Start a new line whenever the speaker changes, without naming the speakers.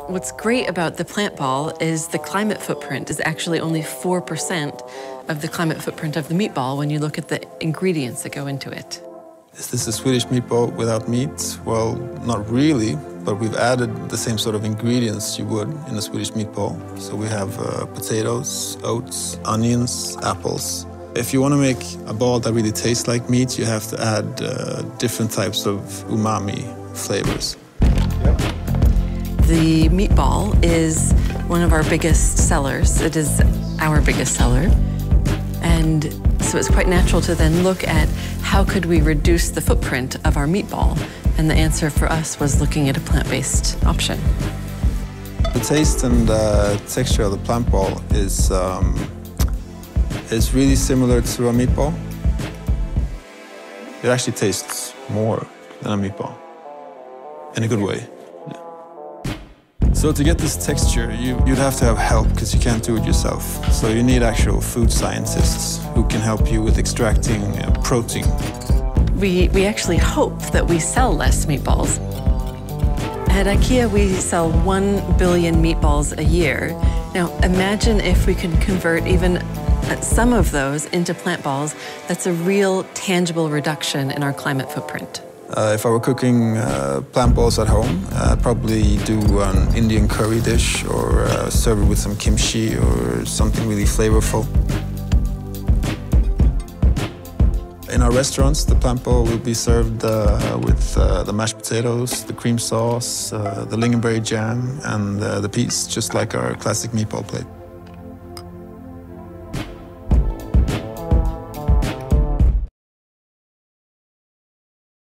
What's great about the plant ball is the climate footprint is actually only 4% of the climate footprint of the meatball when you look at the ingredients that go into it.
Is this a Swedish meatball without meat? Well, not really, but we've added the same sort of ingredients you would in a Swedish meatball. So we have potatoes, oats, onions, apples. If you want to make a ball that really tastes like meat, you have to add different types of umami flavors.
The meatball is one of our biggest sellers. It is our biggest seller. And so it's quite natural to then look at how could we reduce the footprint of our meatball? And the answer for us was looking at a plant-based option.
The taste and texture of the plant ball is really similar to a meatball. It actually tastes more than a meatball, in a good way. So to get this texture, you'd have to have help because you can't do it yourself. So you need actual food scientists who can help you with extracting protein.
We actually hope that we sell less meatballs. At IKEA, we sell 1 billion meatballs a year. Now, imagine if we could convert even some of those into plant balls. That's a real, tangible reduction in our climate footprint.
If I were cooking plant balls at home, I'd probably do an Indian curry dish or serve it with some kimchi or something really flavorful. In our restaurants, the plant ball will be served with the mashed potatoes, the cream sauce, the lingonberry jam, and the peas, just like our classic meatball plate.